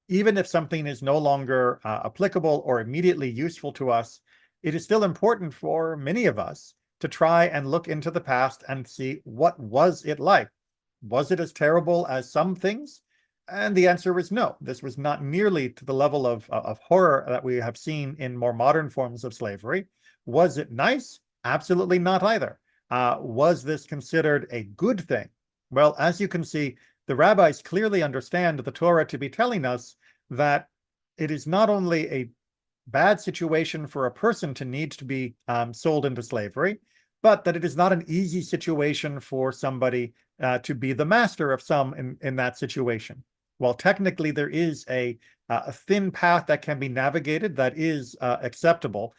Even if something is no longer applicable or immediately useful to us, it is still important for many of us to try and look into the past and see what was it like. Was it as terrible as some things? And the answer is no. This was not nearly to the level of horror that we have seen in more modern forms of slavery. Was it nice? Absolutely not either. Was this considered a good thing? Well, as you can see, the rabbis clearly understand the Torah to be telling us that it is not only a bad situation for a person to need to be sold into slavery, but that it is not an easy situation for somebody to be the master of some in that situation. While technically there is a thin path that can be navigated that is acceptable,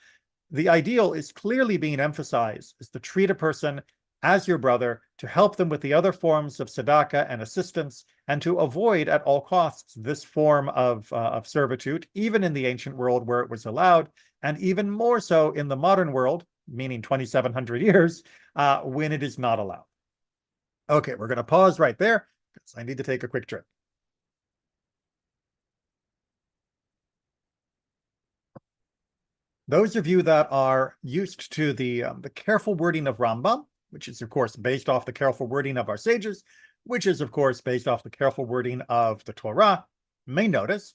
the ideal is clearly being emphasized, is to treat a person as your brother, to help them with the other forms of tzedakah and assistance, and to avoid at all costs this form of servitude, even in the ancient world where it was allowed, and even more so in the modern world, meaning 2,700 years, when it is not allowed. Okay, we're going to pause right there because I need to take a quick trip. Those of you that are used to the careful wording of Rambam, which is, of course, based off the careful wording of our sages, which is, of course, based off the careful wording of the Torah, may notice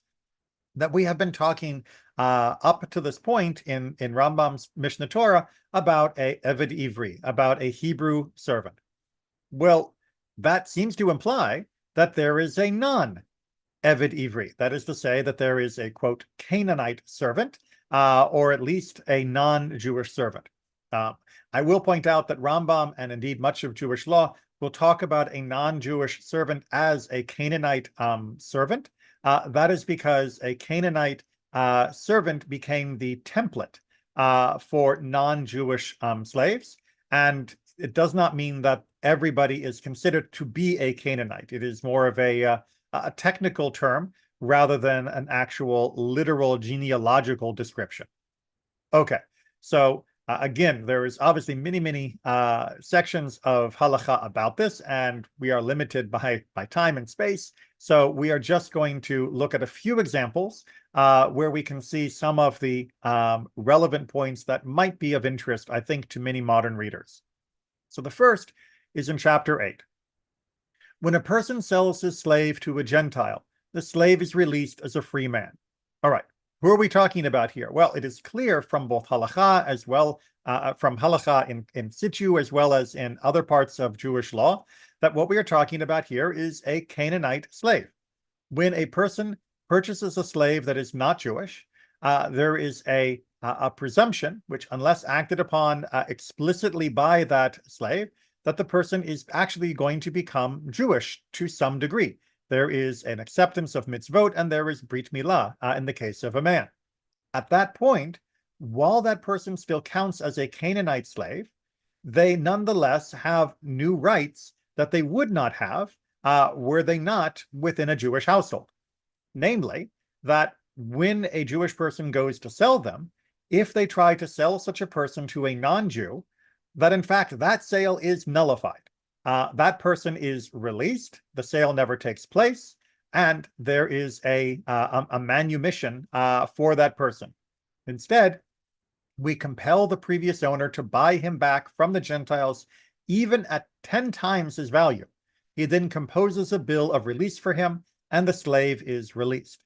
that we have been talking up to this point in Rambam's Mishnah Torah about a Eved Ivri, about a Hebrew servant. Well, that seems to imply that there is a non-Eved Ivri. That is to say that there is a, quote, Canaanite servant, or at least a non-Jewish servant. I will point out that Rambam, and indeed much of Jewish law, will talk about a non-Jewish servant as a Canaanite servant. That is because a Canaanite servant became the template for non-Jewish slaves. And it does not mean that everybody is considered to be a Canaanite. It is more of a technical term rather than an actual literal genealogical description. Okay, so again, there is obviously many sections of halacha about this, and we are limited by time and space. So we are just going to look at a few examples where we can see some of the relevant points that might be of interest, I think, to many modern readers. So the first is in chapter 8. When a person sells his slave to a Gentile, the slave is released as a free man. All right, who are we talking about here? Well, it is clear from both halakha as well, from halakha in situ as well as in other parts of Jewish law, that what we are talking about here is a Canaanite slave. When a person purchases a slave that is not Jewish, there is a presumption, which unless acted upon explicitly by that slave, that the person is actually going to become Jewish to some degree. There is an acceptance of mitzvot, and there is brit milah in the case of a man. At that point, while that person still counts as a Canaanite slave, they nonetheless have new rights that they would not have were they not within a Jewish household. Namely, that when a Jewish person goes to sell them, if they try to sell such a person to a non-Jew, that in fact that sale is nullified. That person is released, the sale never takes place, and there is a manumission for that person. Instead, we compel the previous owner to buy him back from the Gentiles, even at 10 times his value. He then composes a bill of release for him, and the slave is released.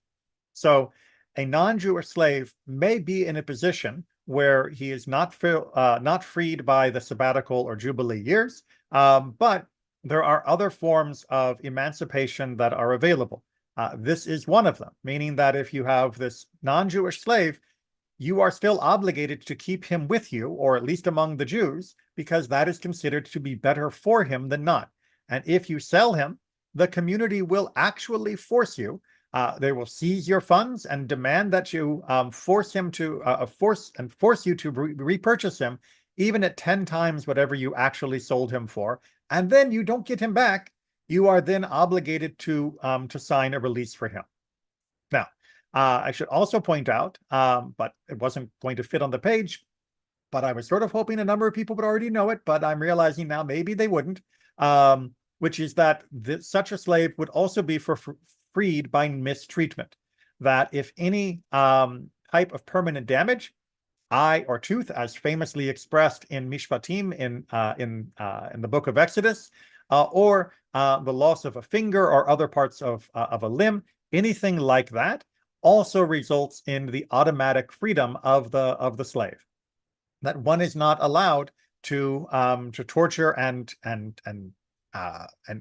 So a non-Jewish slave may be in a position where he is not freed by the sabbatical or jubilee years, but there are other forms of emancipation that are available. This is one of them, meaning that if you have this non-Jewish slave, you are still obligated to keep him with you, or at least among the Jews, because that is considered to be better for him than not. And if you sell him, the community will actually force you. They will seize your funds and demand that you force you to repurchase him, even at 10 times whatever you actually sold him for. And then you don't get him back. You are then obligated to sign a release for him. Now, I should also point out, but it wasn't going to fit on the page, but I was sort of hoping a number of people would already know it, but I'm realizing now maybe they wouldn't, which is that such a slave would also be freed by mistreatment. That if any type of permanent damage, eye or tooth, as famously expressed in Mishpatim in the book of Exodus, or the loss of a finger or other parts of a limb, anything like that, also results in the automatic freedom of the slave. That one is not allowed to torture and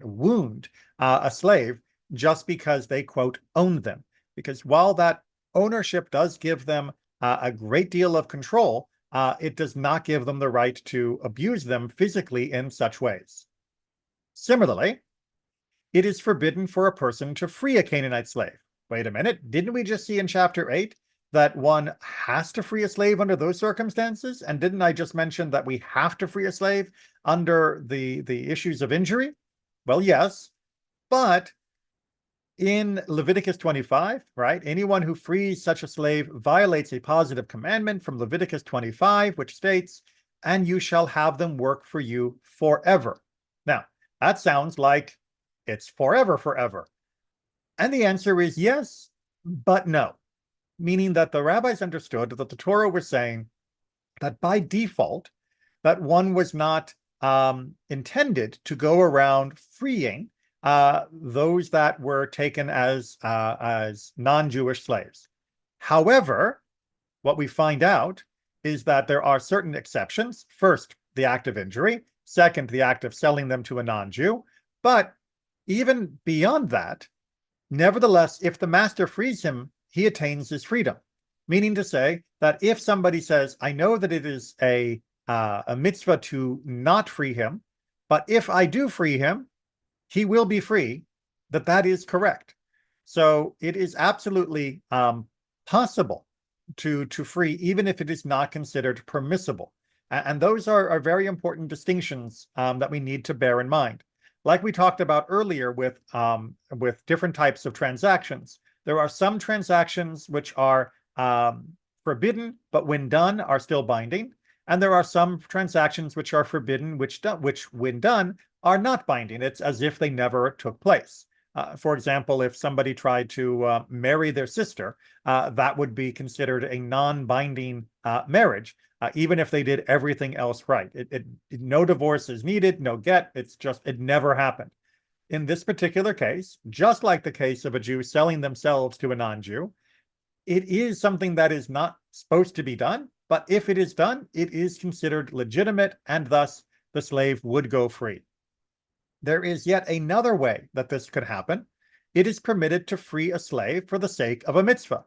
wound a slave just because they, quote, own them. Because while that ownership does give them a great deal of control, it does not give them the right to abuse them physically in such ways. Similarly, it is forbidden for a person to free a Canaanite slave. Wait a minute, didn't we just see in chapter 8 that one has to free a slave under those circumstances? And didn't I just mention that we have to free a slave under the issues of injury? Well, yes, but in Leviticus 25, right, anyone who frees such a slave violates a positive commandment from Leviticus 25, which states, "And you shall have them work for you forever." Now, that sounds like it's forever. And the answer is yes, but no, meaning that the rabbis understood that the Torah was saying that by default, that one was not intended to go around freeing those that were taken as non-Jewish slaves. However, what we find out is that there are certain exceptions. First, the act of injury. Second, the act of selling them to a non-Jew. But even beyond that, nevertheless, if the master frees him, he attains his freedom. Meaning to say that if somebody says, I know that it is a mitzvah to not free him, but if I do free him, he will be free, that is correct. So it is absolutely possible to free, even if it is not considered permissible. And those are very important distinctions that we need to bear in mind. Like we talked about earlier with different types of transactions, there are some transactions which are forbidden, but when done are still binding. And there are some transactions which are forbidden, which when done are not binding. It's as if they never took place. For example, if somebody tried to marry their sister, that would be considered a non-binding marriage, even if they did everything else right. No divorce is needed, no get. It never happened. In this particular case, just like the case of a Jew selling themselves to a non-Jew, it is something that is not supposed to be done, but if it is done, it is considered legitimate, and thus the slave would go free. There is yet another way that this could happen. It is permitted to free a slave for the sake of a mitzvah,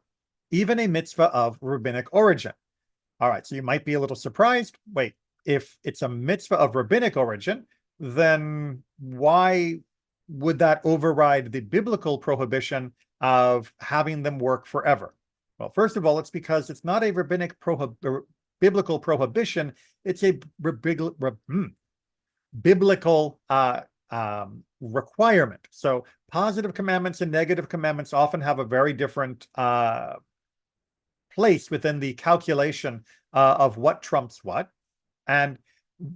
even a mitzvah of rabbinic origin. All right, so you might be a little surprised. Wait, if it's a mitzvah of rabbinic origin, then why would that override the biblical prohibition of having them work forever? Well, first of all, it's because it's not a rabbinic biblical prohibition. It's a biblical requirement. So positive commandments and negative commandments often have a very different place within the calculation of what trumps what. And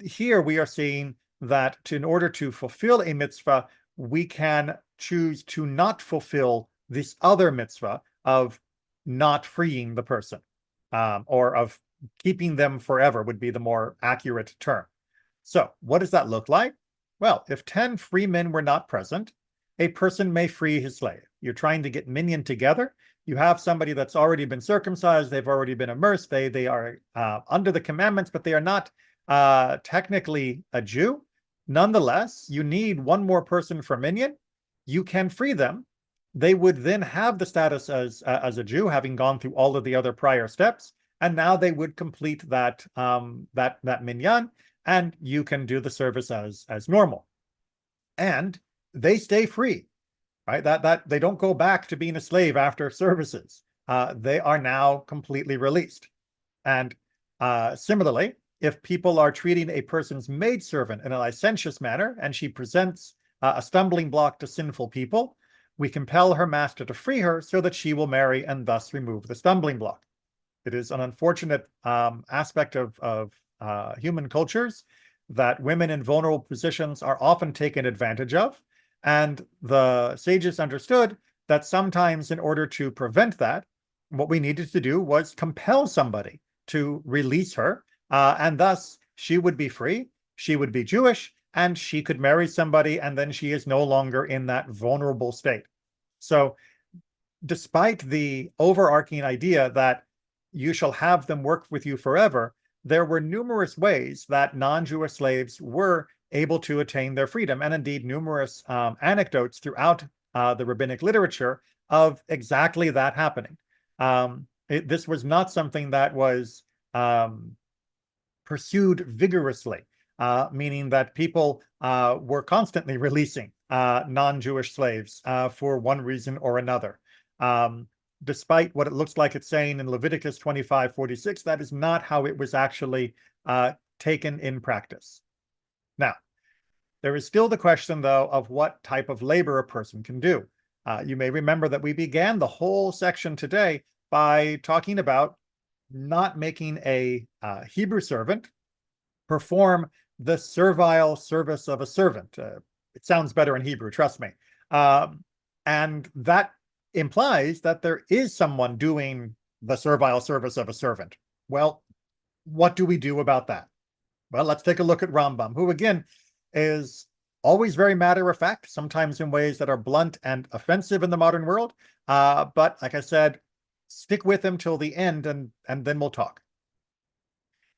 here we are seeing that in order to fulfill a mitzvah, we can choose to not fulfill this other mitzvah of not freeing the person, or of keeping them forever would be the more accurate term. So what does that look like? Well, if 10 free men were not present, a person may free his slave. You're trying to get minyan together. You have somebody that's already been circumcised. They've already been immersed. They are under the commandments, but they are not technically a Jew. Nonetheless, you need one more person for minyan. You can free them. They would then have the status as a Jew, having gone through all of the other prior steps, and now they would complete that minyan, and you can do the service as normal, and they stay free, right? That they don't go back to being a slave after services. They are now completely released. And similarly, if people are treating a person's maidservant in a licentious manner, and she presents a stumbling block to sinful people, we compel her master to free her so that she will marry and thus remove the stumbling block. It is an unfortunate aspect of human cultures that women in vulnerable positions are often taken advantage of. And the sages understood that sometimes in order to prevent that, what we needed to do was compel somebody to release her, and thus she would be free, she would be Jewish, and she could marry somebody, and then she is no longer in that vulnerable state. So despite the overarching idea that you shall have them work with you forever, there were numerous ways that non-Jewish slaves were able to attain their freedom, and indeed numerous anecdotes throughout the rabbinic literature of exactly that happening. This was not something that was pursued vigorously, meaning that people were constantly releasing non-Jewish slaves for one reason or another. Despite what it looks like it's saying in Leviticus 25:46, that is not how it was actually taken in practice. Now, there is still the question, though, of what type of labor a person can do. You may remember that we began the whole section today by talking about not making a Hebrew servant perform the servile service of a servant. It sounds better in Hebrew, trust me. And that implies that there is someone doing the servile service of a servant. Well, what do we do about that? Well, let's take a look at Rambam, who again is always very matter of fact, sometimes in ways that are blunt and offensive in the modern world. But like I said, stick with him till the end, and then we'll talk.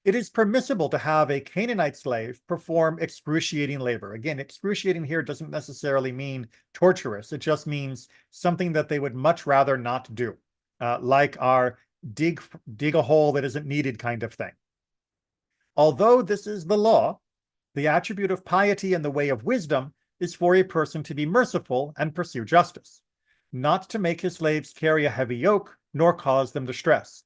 It is permissible to have a Canaanite slave perform excruciating labor. Again, excruciating here doesn't necessarily mean torturous. It just means something that they would much rather not do, like our dig a hole that isn't needed kind of thing. Although this is the law, the attribute of piety and the way of wisdom is for a person to be merciful and pursue justice, not to make his slaves carry a heavy yoke, nor cause them distress.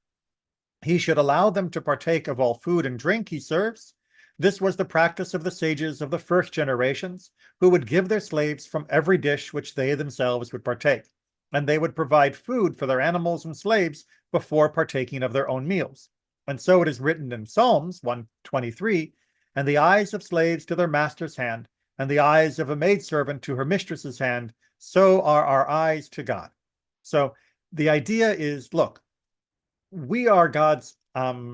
He should allow them to partake of all food and drink he serves. This was the practice of the sages of the first generations, who would give their slaves from every dish which they themselves would partake, and they would provide food for their animals and slaves before partaking of their own meals. And so it is written in Psalms 123, and the eyes of slaves to their master's hand, and the eyes of a maidservant to her mistress's hand, so are our eyes to God. So the idea is, look, we are God's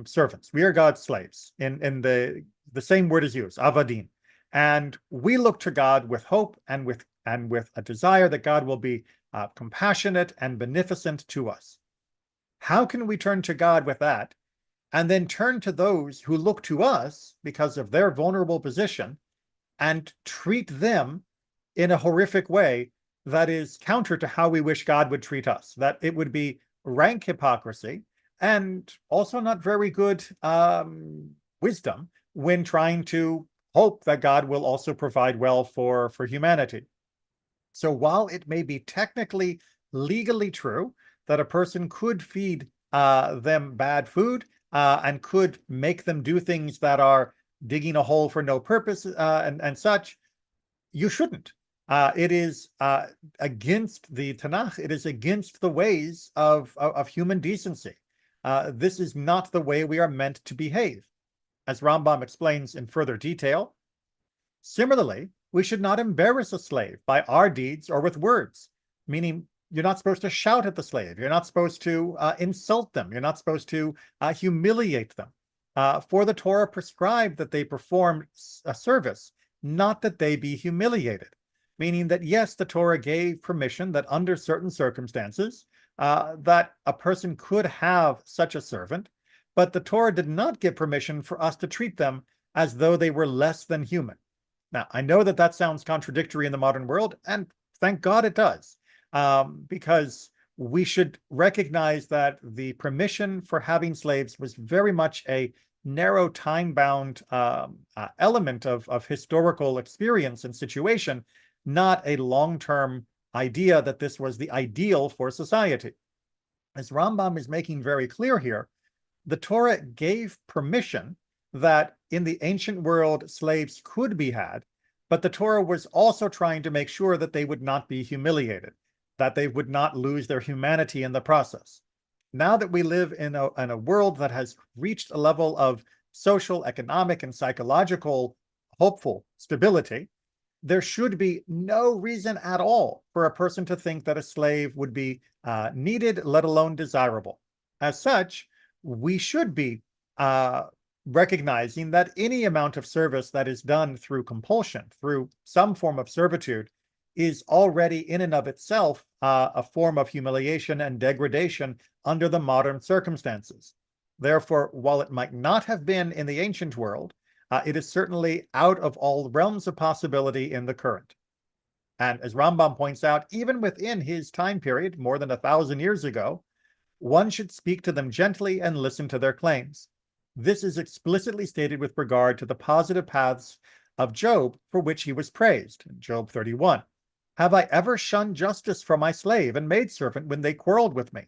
servants. We are God's slaves. In the same word is used, avadim, and we look to God with hope and with a desire that God will be compassionate and beneficent to us. How can we turn to God with that, and then turn to those who look to us because of their vulnerable position and treat them in a horrific way that is counter to how we wish God would treat us? That it would be rank hypocrisy and also not very good wisdom when trying to hope that God will also provide well for humanity. So while it may be technically legally true that a person could feed them bad food and could make them do things that are digging a hole for no purpose and such, you shouldn't. It is against the Tanakh. It is against the ways of human decency. This is not the way we are meant to behave, as Rambam explains in further detail. Similarly, we should not embarrass a slave by our deeds or with words, meaning you're not supposed to shout at the slave. You're not supposed to insult them. You're not supposed to humiliate them. For the Torah prescribed that they perform a service, not that they be humiliated. Meaning that, yes, the Torah gave permission that under certain circumstances, that a person could have such a servant, but the Torah did not give permission for us to treat them as though they were less than human. Now, I know that that sounds contradictory in the modern world, and thank God it does, because we should recognize that the permission for having slaves was very much a narrow, time-bound element of historical experience and situation, not a long-term idea that this was the ideal for society. As Rambam is making very clear here, the Torah gave permission that in the ancient world slaves could be had, but the Torah was also trying to make sure that they would not be humiliated, that they would not lose their humanity in the process. Now that we live in a world that has reached a level of social, economic, and psychological hopeful stability, there should be no reason at all for a person to think that a slave would be needed, let alone desirable. As such, we should be recognizing that any amount of service that is done through compulsion, through some form of servitude, is already in and of itself a form of humiliation and degradation under the modern circumstances. Therefore, while it might not have been in the ancient world, it is certainly out of all realms of possibility in the current. And as Rambam points out, even within his time period, more than 1,000 years ago, one should speak to them gently and listen to their claims. This is explicitly stated with regard to the positive paths of Job, for which he was praised, in Job 31. Have I ever shunned justice from my slave and maidservant when they quarreled with me?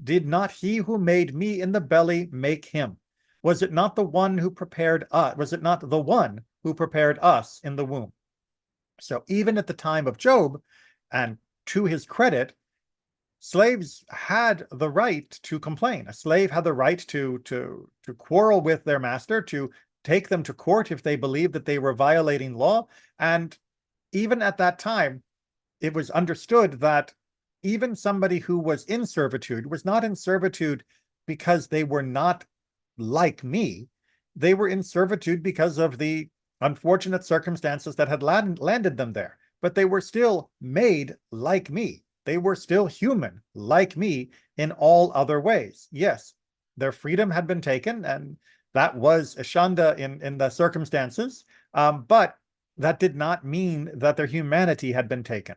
Did not he who made me in the belly make him? Was it not the one who prepared us? Was it not the one who prepared us in the womb? So even at the time of Job, and to his credit, slaves had the right to complain. A slave had the right to quarrel with their master, to take them to court if they believed that they were violating law. And even at that time, it was understood that even somebody who was in servitude was not in servitude because they were not like me. They were in servitude because of the unfortunate circumstances that had landed them there. But they were still made like me. They were still human like me in all other ways. Yes, their freedom had been taken, and that was a shanda in the circumstances, but that did not mean that their humanity had been taken.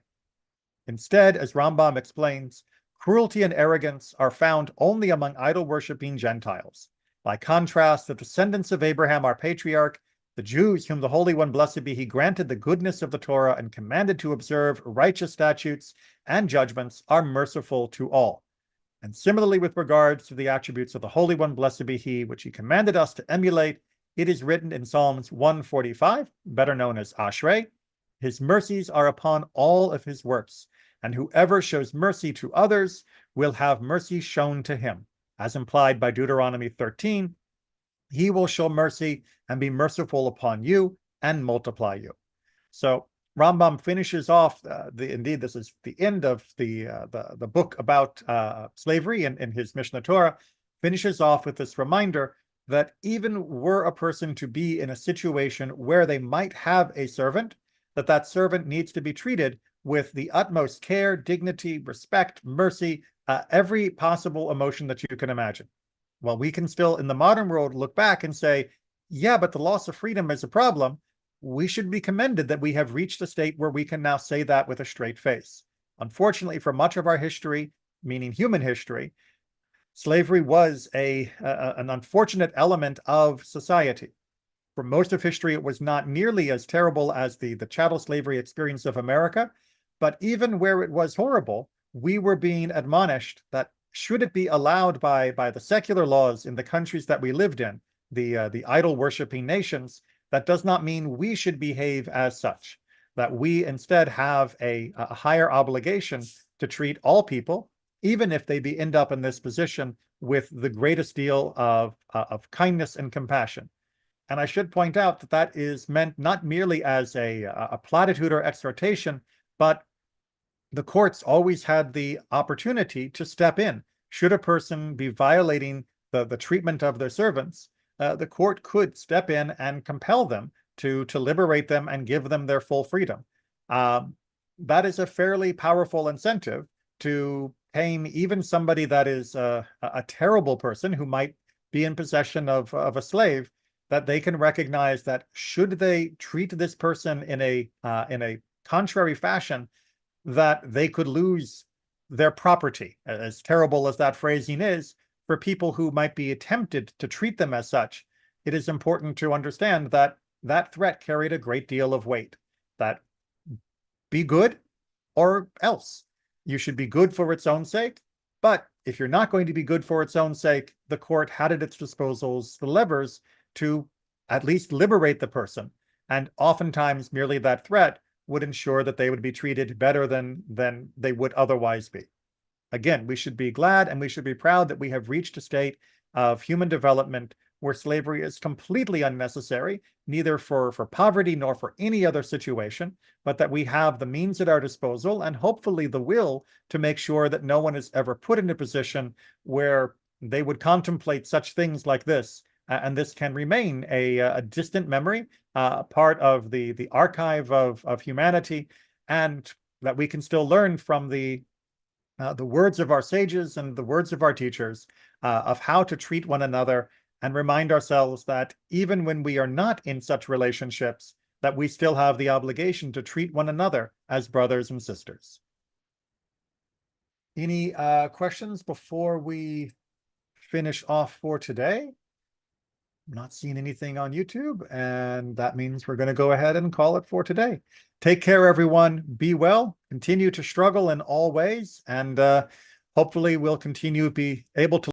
Instead, as Rambam explains, cruelty and arrogance are found only among idol-worshipping Gentiles. By contrast, the descendants of Abraham, our patriarch, the Jews, whom the Holy One, blessed be he, granted the goodness of the Torah and commanded to observe righteous statutes and judgments, are merciful to all. And similarly, with regards to the attributes of the Holy One, blessed be he, which he commanded us to emulate, it is written in Psalms 145, better known as Ashrei, his mercies are upon all of his works, and whoever shows mercy to others will have mercy shown to him. As implied by Deuteronomy 13, he will show mercy and be merciful upon you and multiply you. So Rambam finishes off indeed this is the end of the book about slavery in his Mishnah Torah, finishes off with this reminder that even were a person to be in a situation where they might have a servant, that servant needs to be treated with the utmost care, dignity, respect, mercy, every possible emotion that you can imagine. Well, we can still, in the modern world, look back and say, yeah, but the loss of freedom is a problem. We should be commended that we have reached a state where we can now say that with a straight face. Unfortunately, for much of our history, meaning human history, slavery was an unfortunate element of society. For most of history, it was not nearly as terrible as the chattel slavery experience of America, but even where it was horrible, we were being admonished that should it be allowed by the secular laws in the countries that we lived in, the idol worshiping nations, that does not mean we should behave as such, that we instead have a higher obligation to treat all people, even if they end up in this position, with the greatest deal of kindness and compassion. And I should point out that that is meant not merely as a platitude or exhortation, but the courts always had the opportunity to step in. Should a person be violating the treatment of their servants, the court could step in and compel them to liberate them and give them their full freedom. That is a fairly powerful incentive to tame even somebody that is a terrible person who might be in possession of a slave, that they can recognize that should they treat this person in a contrary fashion, that they could lose their property, as terrible as that phrasing is. For people who might be tempted to treat them as such, it is important to understand that that threat carried a great deal of weight, that be good or else. You should be good for its own sake, but if you're not going to be good for its own sake, the court had at its disposal the levers to at least liberate the person. And oftentimes merely that threat would ensure that they would be treated better than they would otherwise be. Again, we should be glad and we should be proud that we have reached a state of human development where slavery is completely unnecessary, neither for poverty nor for any other situation, but that we have the means at our disposal and hopefully the will to make sure that no one is ever put in a position where they would contemplate such things like this. And this can remain a distant memory, part of the archive of humanity, and that we can still learn from the words of our sages and the words of our teachers of how to treat one another, and remind ourselves that even when we are not in such relationships, that we still have the obligation to treat one another as brothers and sisters. Any questions before we finish off for today? I'm not seeing anything on YouTube, and that means we're going to go ahead and call it for today. Take care, everyone. Be well. Continue to struggle in all ways, and hopefully we'll continue to be able to